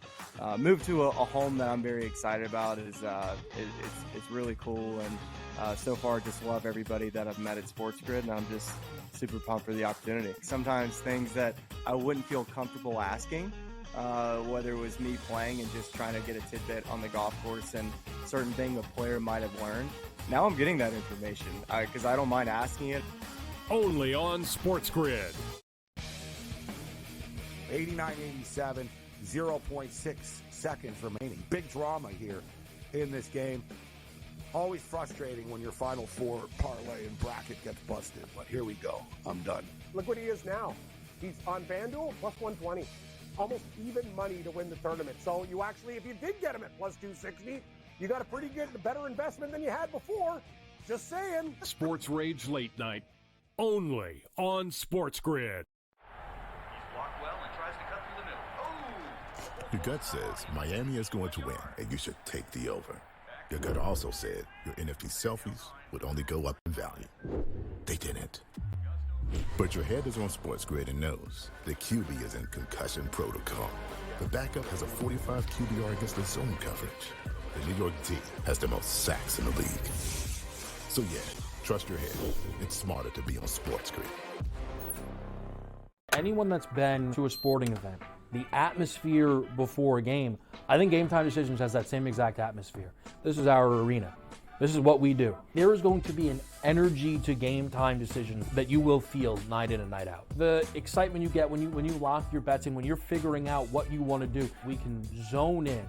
move to a home that I'm very excited about is it's really cool, and so far just love everybody that I've met at SportsGrid, and I'm just super pumped for the opportunity. Sometimes things that I wouldn't feel comfortable asking, whether it was me playing and just trying to get a tidbit on the golf course and certain thing a player might have learned. Now I'm getting that information because I don't mind asking it. Only on SportsGrid. 89-87, 0.6 seconds remaining. Big drama here in this game. Always frustrating when your Final Four parlay and bracket gets busted, but here we go. I'm done. Look what he is now. He's on FanDuel, plus 120. Almost even money to win the tournament. So you actually, if you did get him at plus 260, you got a pretty good, better investment than you had before. Just saying. Sports Rage Late Night, only on SportsGrid. Your gut says Miami is going to win, and you should take the over. Your gut also said your NFT selfies would only go up in value. They didn't. But your head is on SportsGrid and knows the QB is in concussion protocol. The backup has a 45 QBR against the zone coverage. The New York D has the most sacks in the league. So yeah, trust your head. It's smarter to be on SportsGrid. Anyone that's been to a sporting event, the atmosphere before a game, I think Game Time Decisions has that same exact atmosphere. This is our arena. This is what we do. There is going to be an energy to Game Time Decisions that you will feel night in and night out. The excitement you get when you lock your bets in, when you're figuring out what you want to do, we can zone in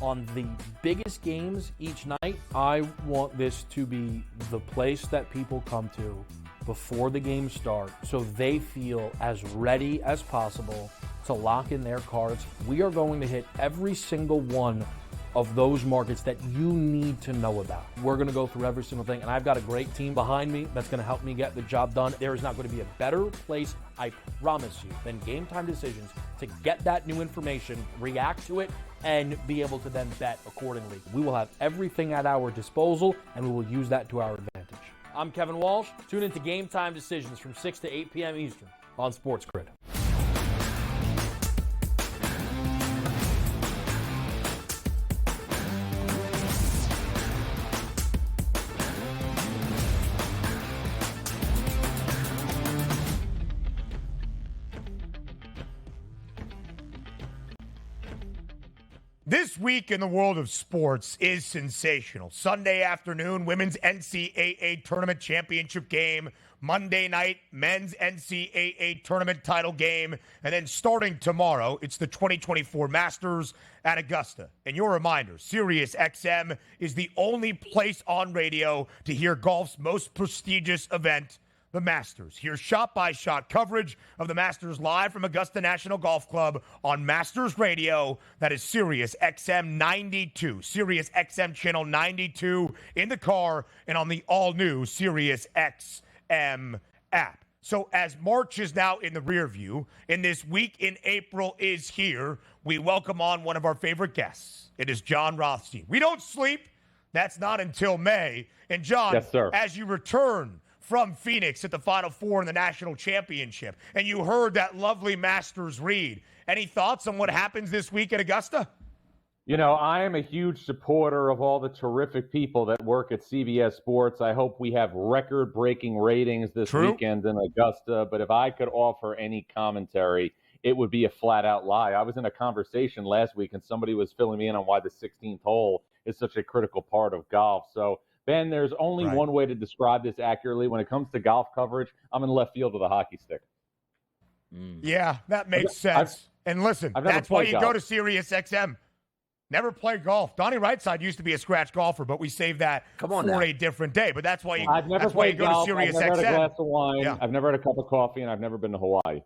on the biggest games each night. I want this to be the place that people come to before the games start so they feel as ready as possible to lock in their cards. We are going to hit every single one of those markets that you need to know about. We're going to go through every single thing, and I've got a great team behind me that's going to help me get the job done. There is not going to be a better place, I promise you, than Game Time Decisions to get that new information, react to it, and be able to then bet accordingly. We will have everything at our disposal, and we will use that to our advantage. I'm Kevin Walsh. Tune into Game Time Decisions from 6 to 8 p.m. Eastern on SportsGrid. This week in the world of sports is sensational. Sunday afternoon, women's NCAA tournament championship game. Monday night, men's NCAA tournament title game. And then starting tomorrow, it's the 2024 Masters at Augusta. And your reminder, SiriusXM is the only place on radio to hear golf's most prestigious event, the Masters. Hear shot-by-shot coverage of the Masters live from Augusta National Golf Club on Masters Radio. That is Sirius XM 92, Sirius XM channel 92 in the car and on the all-new Sirius XM app. So as March is now in the rear view, and this week in April is here, we welcome on one of our favorite guests. It is John Rothstein. We don't sleep. That's not until May. And John, yes, sir. As you return from Phoenix at the Final Four in the National Championship, and you heard that lovely Masters read. Any thoughts on what happens this week at Augusta? You know, I am a huge supporter of all the terrific people that work at CBS Sports. I hope we have record-breaking ratings this weekend in Augusta, but if I could offer any commentary, it would be a flat-out lie. I was in a conversation last week, and somebody was filling me in on why the 16th hole is such a critical part of golf. So, Ben, there's only one way to describe this accurately. When it comes to golf coverage, I'm in left field with a hockey stick. Yeah, that makes sense. And listen, that's why you go to Sirius XM. Never play golf. Donnie Rightside used to be a scratch golfer, but we saved that for a different day. But that's why you, I've never played golf. I've never had a glass of wine. Yeah. I've never had a cup of coffee, and I've never been to Hawaii.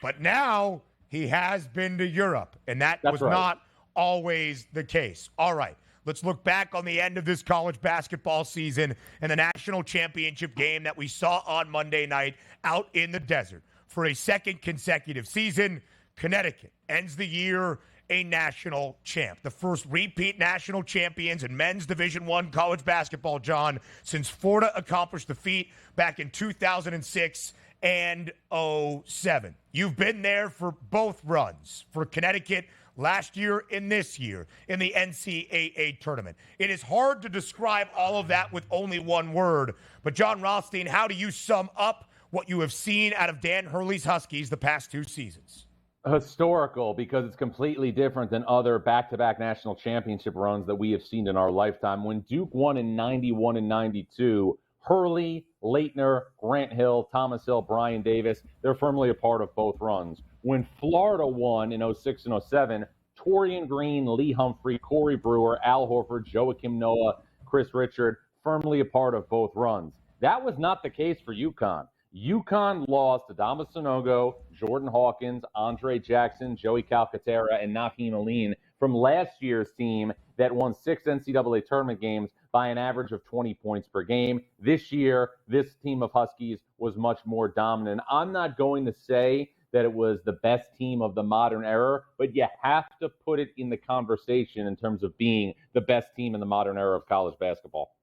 But now he has been to Europe, and that was not always the case. All right. Let's look back on the end of this college basketball season and the national championship game that we saw on Monday night out in the desert. For a second consecutive season, Connecticut ends the year a national champ. The first repeat national champions in men's Division I college basketball, John, since Florida accomplished the feat back in 2006 and 07. You've been there for both runs, for Connecticut last year and this year in the NCAA tournament. It is hard to describe all of that with only one word, but John Rothstein, how do you sum up what you have seen out of Dan Hurley's Huskies the past two seasons? Historical, because it's completely different than other back-to-back national championship runs that we have seen in our lifetime. When Duke won in 91 and 92, Hurley, Leitner, Grant Hill, Thomas Hill, Brian Davis, they're firmly a part of both runs. When Florida won in 06 and 07, Torian Green, Lee Humphrey, Corey Brewer, Al Horford, Joakim Noah, Chris Richard, firmly a part of both runs. That was not the case for UConn. UConn lost to Adama Sanogo, Jordan Hawkins, Andre Jackson, Joey Calcaterra, and Nahim Aline from last year's team that won 6 NCAA tournament games by an average of 20 points per game. This year, this team of Huskies was much more dominant. I'm not going to say that it was the best team of the modern era, but you have to put it in the conversation in terms of being the best team in the modern era of college basketball.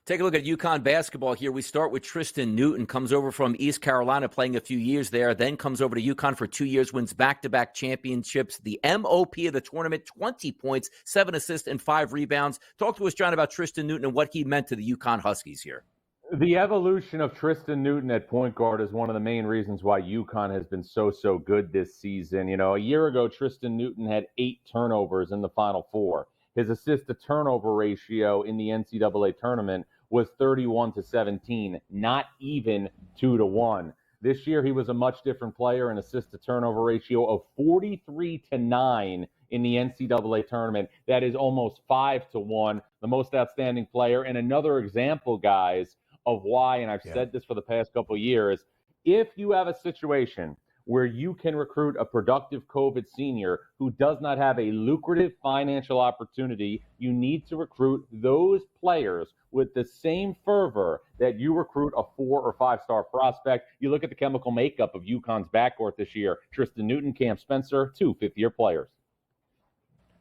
Take a look at UConn basketball here. We start with Tristan Newton, comes over from East Carolina, playing a few years there, then comes over to UConn for 2 years, wins back-to-back championships, the MOP of the tournament, 20 points, 7 assists, and 5 rebounds. Talk to us, John, about Tristan Newton and what he meant to the UConn Huskies here. The evolution of Tristan Newton at point guard is one of the main reasons why UConn has been so good this season. You know, a year ago, Tristan Newton had 8 turnovers in the Final Four. His assist-to-turnover ratio in the NCAA tournament was 31-17, not even 2-1. This year, he was a much different player, an assist-to-turnover ratio of 43-9 in the NCAA tournament. That is almost 5-1, the most outstanding player. And another example, guys, of why, and I've said this for the past couple of years, if you have a situation where you can recruit a productive COVID senior who does not have a lucrative financial opportunity. You need to recruit those players with the same fervor that you recruit a 4- or 5-star prospect. You look at the chemical makeup of UConn's backcourt this year. Tristan Newton, Cam Spencer, 2 fifth-year players.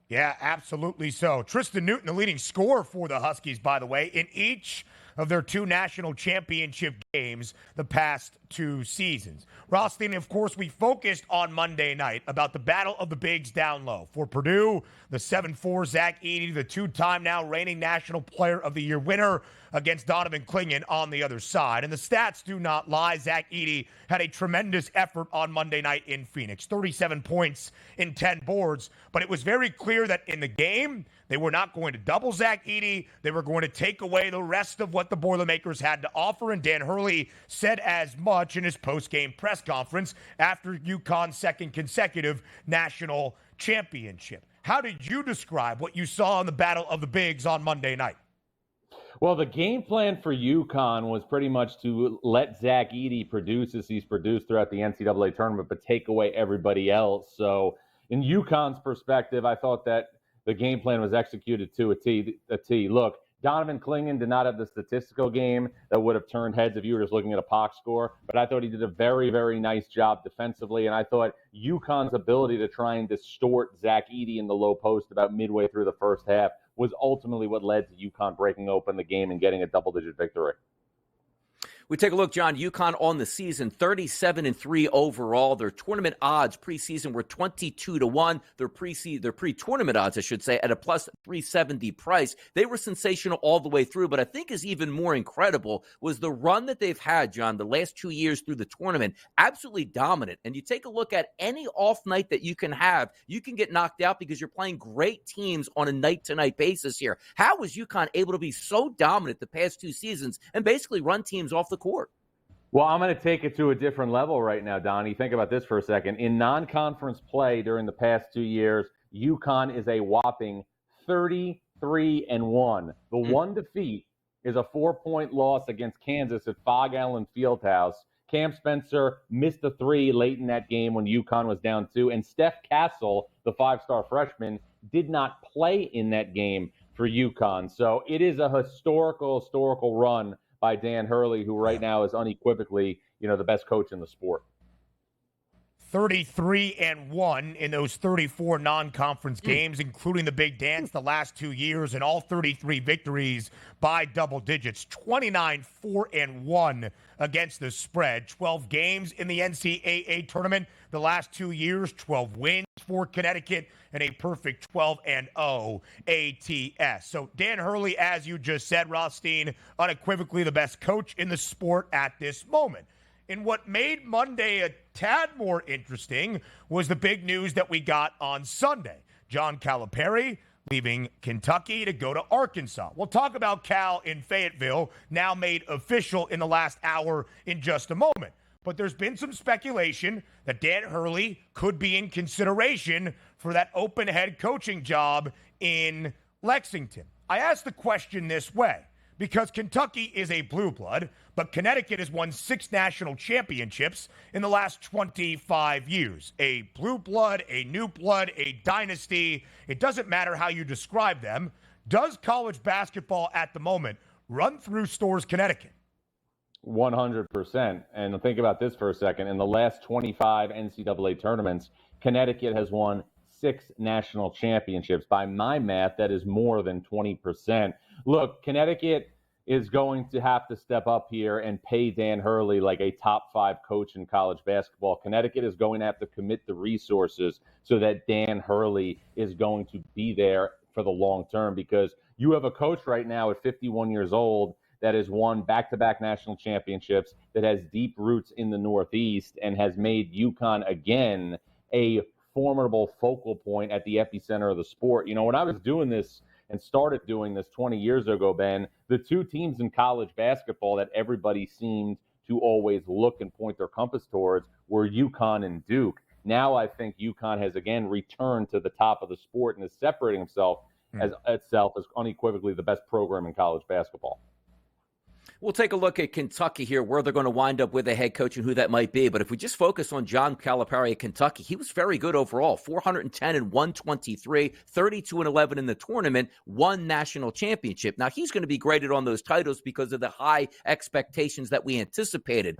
Yeah, absolutely so. Tristan Newton, the leading scorer for the Huskies, by the way, in each of their 2 national championship games the past 2 seasons. Rothstein, of course, we focused on Monday night about the battle of the bigs down low. For Purdue, the 7-4 Zach Edey, the 2-time now reigning National Player of the Year winner, against Donovan Clingan on the other side. And the stats do not lie. Zach Edey had a tremendous effort on Monday night in Phoenix. 37 points in 10 boards. But it was very clear that in the game, they were not going to double Zach Edey. They were going to take away the rest of what the Boilermakers had to offer. And Dan Hurley said as much in his post-game press conference after UConn's second consecutive national championship. How did you describe what you saw in the battle of the bigs on Monday night? Well, the game plan for UConn was pretty much to let Zach Edey produce as he's produced throughout the NCAA tournament, but take away everybody else. So in UConn's perspective, I thought that the game plan was executed to a T. Look, Donovan Clingan did not have the statistical game that would have turned heads if you were just looking at a POC score, but I thought he did a very, very nice job defensively, and I thought UConn's ability to try and distort Zach Edey in the low post about midway through the first half was ultimately what led to UConn breaking open the game and getting a double-digit victory. We take a look, John. UConn on the season, 37-3 overall. Their tournament odds preseason were 22-1. Their pre-tournament odds, I should say, at a plus 370 price. They were sensational all the way through, but I think is even more incredible was the run that they've had, John, the last 2 years through the tournament. Absolutely dominant. And you take a look at any off night that you can have, you can get knocked out because you're playing great teams on a night-to-night basis here. How was UConn able to be so dominant the past 2 seasons and basically run teams off the court? Well, I'm going to take it to a different level right now, Donnie. Think about this for a second. In non-conference play during the past 2 years, UConn is a whopping 33-1. The one defeat is a 4-point loss against Kansas at Fog Allen Fieldhouse. Cam Spencer missed a 3 late in that game when UConn was down 2, and Steph Castle, the 5-star freshman, did not play in that game for UConn. So it is a historical run by Dan Hurley, who right now is unequivocally, the best coach in the sport. 33-1 in those 34 non-conference games, including the Big Dance the last 2 years, and all 33 victories by double digits. 29-4-1 against the spread. 12 games in the NCAA tournament the last 2 years. 12 wins for Connecticut and a perfect 12-0 ATS. So Dan Hurley, as you just said, Rothstein, unequivocally the best coach in the sport at this moment. And what made Monday a tad more interesting was the big news that we got on Sunday. John Calipari leaving Kentucky to go to Arkansas. We'll talk about Cal in Fayetteville, now made official in the last hour in just a moment. But there's been some speculation that Dan Hurley could be in consideration for that open head coaching job in Lexington. I asked the question this way, because Kentucky is a blue blood, but Connecticut has won 6 national championships in the last 25 years. A blue blood, a new blood, a dynasty. It doesn't matter how you describe them. Does college basketball at the moment run through Storrs, Connecticut? 100%. And think about this for a second. In the last 25 NCAA tournaments, Connecticut has won 6 national championships. By my math, that is more than 20%. Look, Connecticut is going to have to step up here and pay Dan Hurley like a top 5 coach in college basketball. Connecticut is going to have to commit the resources so that Dan Hurley is going to be there for the long term, because you have a coach right now at 51 years old that has won back-to-back national championships, that has deep roots in the Northeast, and has made UConn again a formidable focal point at the epicenter of the sport. When I was doing this and started doing this 20 years ago, Ben, the 2 teams in college basketball that everybody seemed to always look and point their compass towards were UConn and Duke. Now I think UConn has again returned to the top of the sport and is separating itself as unequivocally the best program in college basketball. We'll take a look at Kentucky here, where they're going to wind up with a head coach and who that might be. But if we just focus on John Calipari at Kentucky, he was very good overall. 410 and 123, 32 and 11 in the tournament, won national championship. Now, he's going to be graded on those titles because of the high expectations that we anticipated.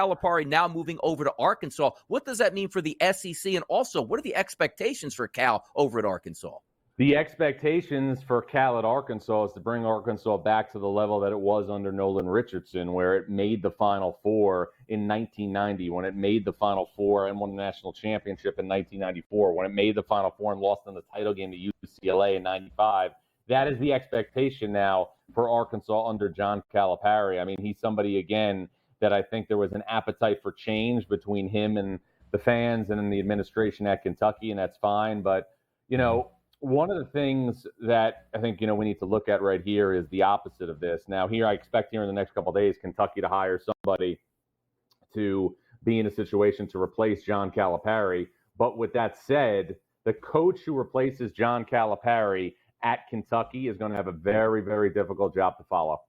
Calipari now moving over to Arkansas. What does that mean for the SEC? And also, what are the expectations for Cal over at Arkansas? The expectations for Cal at Arkansas is to bring Arkansas back to the level that it was under Nolan Richardson, where it made the Final Four in 1990, when it made the Final Four and won the national championship in 1994, when it made the Final Four and lost in the title game to UCLA in 95. That is the expectation now for Arkansas under John Calipari. I mean, he's somebody, again, that I think there was an appetite for change between him and the fans and in the administration at Kentucky, and that's fine. But, you know, one of the things that I think, we need to look at right here is the opposite of this. Now, here I expect here in the next couple of days, Kentucky to hire somebody to be in a situation to replace John Calipari. But with that said, the coach who replaces John Calipari at Kentucky is going to have a very, very difficult job to follow.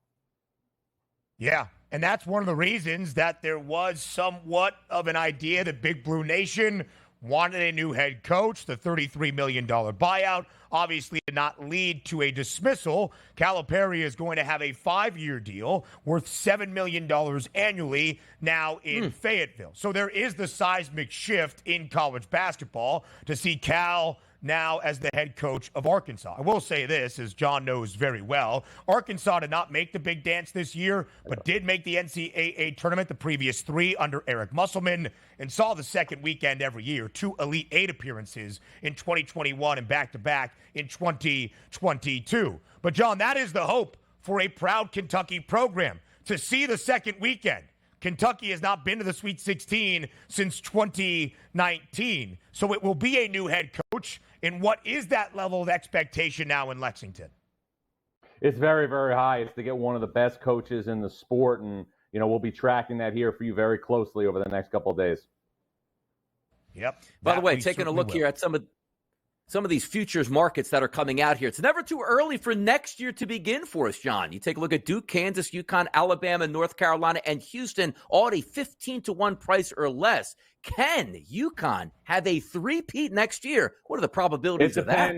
Yeah. And that's one of the reasons that there was somewhat of an idea that Big Blue Nation wanted a new head coach. The $33 million buyout obviously did not lead to a dismissal. Calipari is going to have a 5-year deal worth $7 million annually now in Fayetteville. So there is the seismic shift in college basketball to see Cal now as the head coach of Arkansas. I will say this, as John knows very well, Arkansas did not make the big dance this year, but did make the NCAA tournament the previous 3 under Eric Musselman, and saw the second weekend every year, 2 Elite 8 appearances in 2021 and back-to-back in 2022. But, John, that is the hope for a proud Kentucky program, to see the second weekend. Kentucky has not been to the Sweet 16 since 2019. So it will be a new head coach. And what is that level of expectation now in Lexington? It's very, very high. It's to get one of the best coaches in the sport. And, we'll be tracking that here for you very closely over the next couple of days. Yep. By the way, taking a look here at some of these futures markets that are coming out here. It's never too early for next year to begin for us, John. You take a look at Duke, Kansas, UConn, Alabama, North Carolina, and Houston, all at a 15-1 price or less. Can UConn have a three-peat next year? What are the probabilities of that?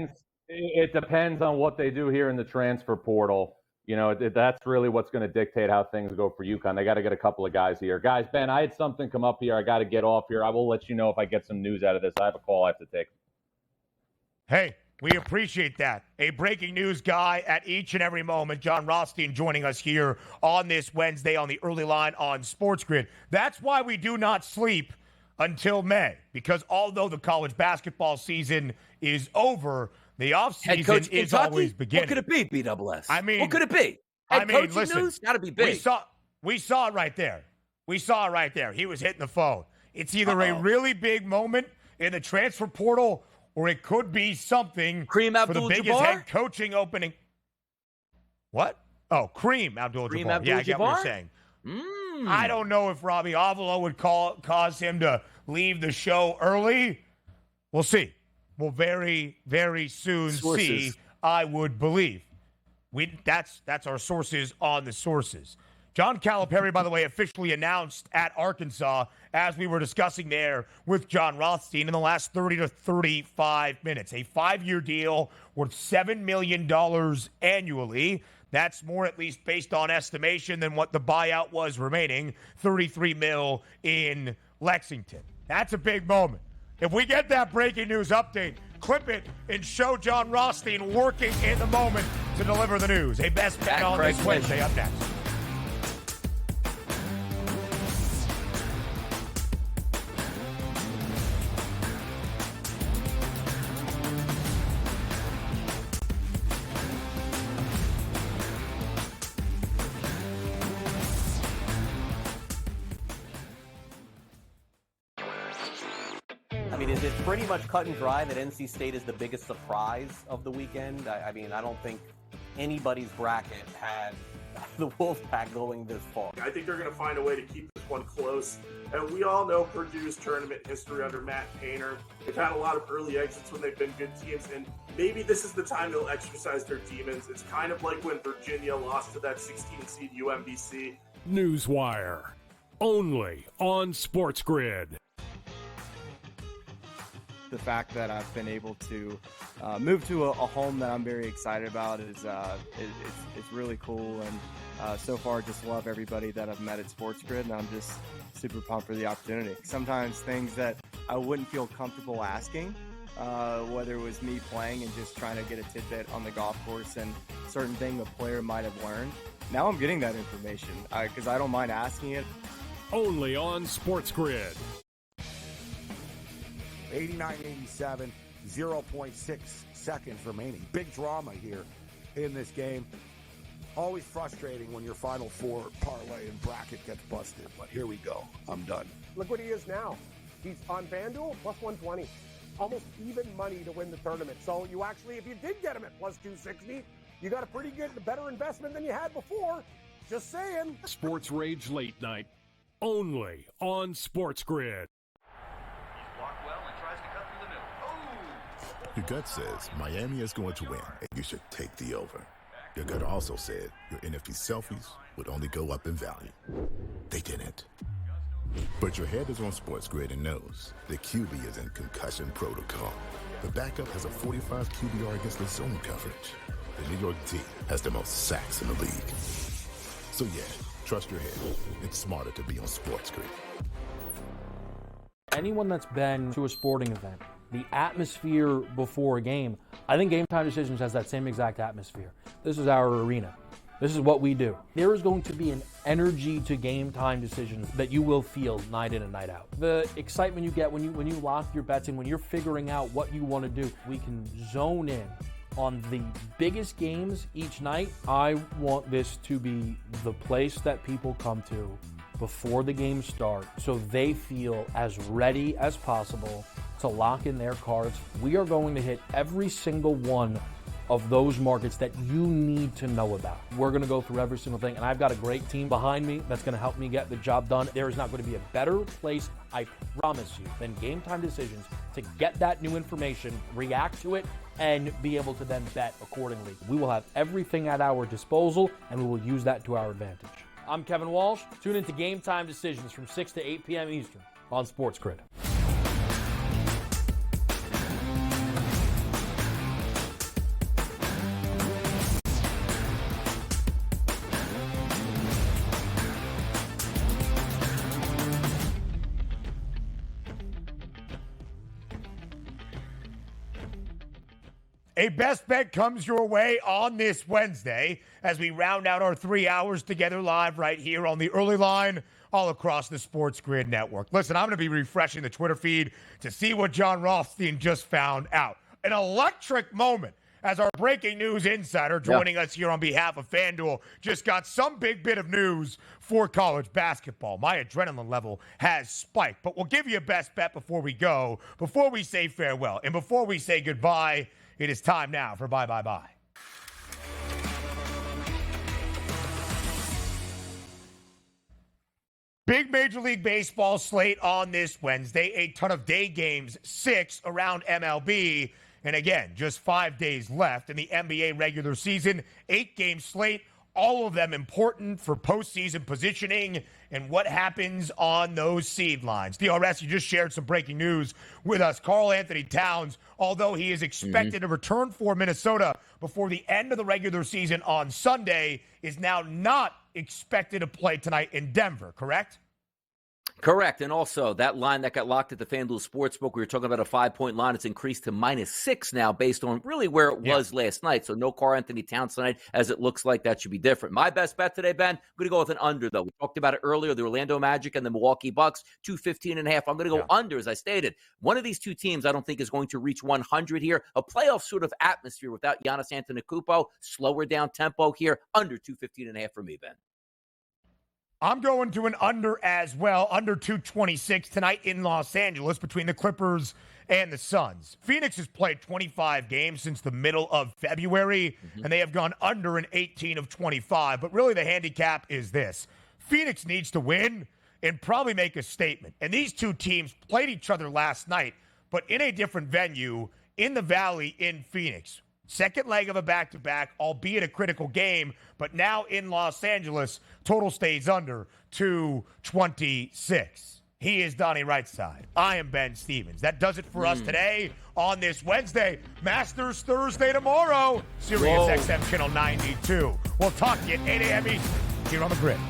It depends on what they do here in the transfer portal. That's really what's going to dictate how things go for UConn. They got to get a couple of guys here. Guys, Ben, I had something come up here. I got to get off here. I will let you know if I get some news out of this. I have a call I have to take. Hey, we appreciate that. A breaking news guy at each and every moment. John Rothstein joining us here on this Wednesday on the early line on SportsGrid. That's why we do not sleep until May, because although the college basketball season is over, the offseason is always beginning. What could it be, BWS? I mean, what could it be? Coaching news? Got to be big. We saw it right there. He was hitting the phone. It's either a really big moment in the transfer portal, or it could be something for the biggest head coaching opening. What? Oh, Kareem Abdul-Jabbar. Yeah, I get what you're saying. I don't know if Robbie Avila would cause him to leave the show early. We'll see. We'll very, very soon see, I would believe. That's our sources on the sources. John Calipari, by the way, officially announced at Arkansas, as we were discussing there with John Rothstein, in the last 30 to 35 minutes. A 5-year deal worth $7 million annually. That's more, at least based on estimation, than what the buyout was remaining, $33 million in Lexington. That's a big moment. If we get that breaking news update, clip it and show John Rothstein working in the moment to deliver the news. A best bet on this Wednesday up next. I mean, is it pretty much cut and dry that NC State is the biggest surprise of the weekend? I mean, I don't think anybody's bracket had the Wolfpack going this far. I think they're going to find a way to keep this one close. And we all know Purdue's tournament history under Matt Painter. They've had a lot of early exits when they've been good teams, and maybe this is the time they'll exercise their demons. It's kind of like when Virginia lost to that 16-seed UMBC. Newswire, only on SportsGrid. The fact that I've been able to move to a home that I'm very excited about is it's really cool, and so far just love everybody that I've met at SportsGrid, and I'm just super pumped for the opportunity. Sometimes things that I wouldn't feel comfortable asking, whether it was me playing and just trying to get a tidbit on the golf course and certain thing a player might have learned. Now I'm getting that information because I don't mind asking it. Only on SportsGrid. 89-87, 0.6 seconds remaining. Big drama here in this game. Always frustrating when your Final Four parlay and bracket gets busted, but here we go. I'm done. Look what he is now. He's on FanDuel, plus 120. Almost even money to win the tournament. So you actually, if you did get him at plus 260, you got a pretty good, better investment than you had before. Just saying. Sports Rage Late Night, only on SportsGrid. Your gut says Miami is going to win, and you should take the over. Your gut also said your NFT selfies would only go up in value. They didn't. But your head is on SportsGrid and knows the QB is in concussion protocol. The backup has a 45 QBR against the zone coverage. The New York D has the most sacks in the league. So yeah, trust your head. It's smarter to be on SportsGrid. Anyone that's been to a sporting event, the atmosphere before a game, I think Game Time Decisions has that same exact atmosphere. This is our arena. This is what we do. There is going to be an energy to Game Time Decisions that you will feel night in and night out. The excitement you get when you lock your bets in, when you're figuring out what you want to do, we can zone in on the biggest games each night. I want this to be the place that people come to before the games start so they feel as ready as possible to lock in their cards. We are going to hit every single one of those markets that you need to know about. We're going to go through every single thing, and I've got a great team behind me that's going to help me get the job done. There is not going to be a better place, I promise you, than Game Time Decisions to get that new information, react to it, and be able to then bet accordingly. We will have everything at our disposal, and we will use that to our advantage. I'm Kevin Walsh. Tune into Game Time Decisions from 6 to 8 p.m. Eastern on SportsGrid. A best bet comes your way on this Wednesday as we round out our 3 hours together live right here on the early line all across the SportsGrid network. Listen, I'm going to be refreshing the Twitter feed to see what John Rothstein just found out. An electric moment as our breaking news insider joining us here on behalf of FanDuel just got some big bit of news for college basketball. My adrenaline level has spiked, but we'll give you a best bet before we go, before we say farewell, and before we say goodbye. It is time now for Bye Bye Bye. Big Major League Baseball slate on this Wednesday. A ton of day games, 6 around MLB. And again, just 5 days left in the NBA regular season. 8-game slate, all of them important for postseason positioning and what happens on those seed lines. DRS, you just shared some breaking news with us. Karl Anthony Towns, although he is expected to return for Minnesota before the end of the regular season on Sunday, is now not expected to play tonight in Denver, correct? Correct. And also, that line that got locked at the FanDuel Sportsbook, we were talking about a 5-point line. It's increased to -6 now based on really where it was last night. So no Karl Anthony Towns tonight, as it looks like that should be different. My best bet today, Ben, I'm going to go with an under, though. We talked about it earlier, the Orlando Magic and the Milwaukee Bucks, 215.5. I'm going to go under, as I stated. One of these two teams I don't think is going to reach 100 here. A playoff sort of atmosphere without Giannis Antetokounmpo. Slower down tempo here. Under 215.5 for me, Ben. I'm going to an under as well, under 226 tonight in Los Angeles between the Clippers and the Suns. Phoenix has played 25 games since the middle of February, and they have gone under in 18 of 25. But really the handicap is this. Phoenix needs to win and probably make a statement. And these two teams played each other last night, but in a different venue in the Valley in Phoenix. Second leg of a back-to-back, albeit a critical game, but now in Los Angeles, total stays under 226. He is Donnie Rightside. I am Ben Stevens. That does it for us today on this Wednesday. Masters Thursday tomorrow, Sirius XM Channel 92. We'll talk to you at 8 a.m. Eastern here on the Grid.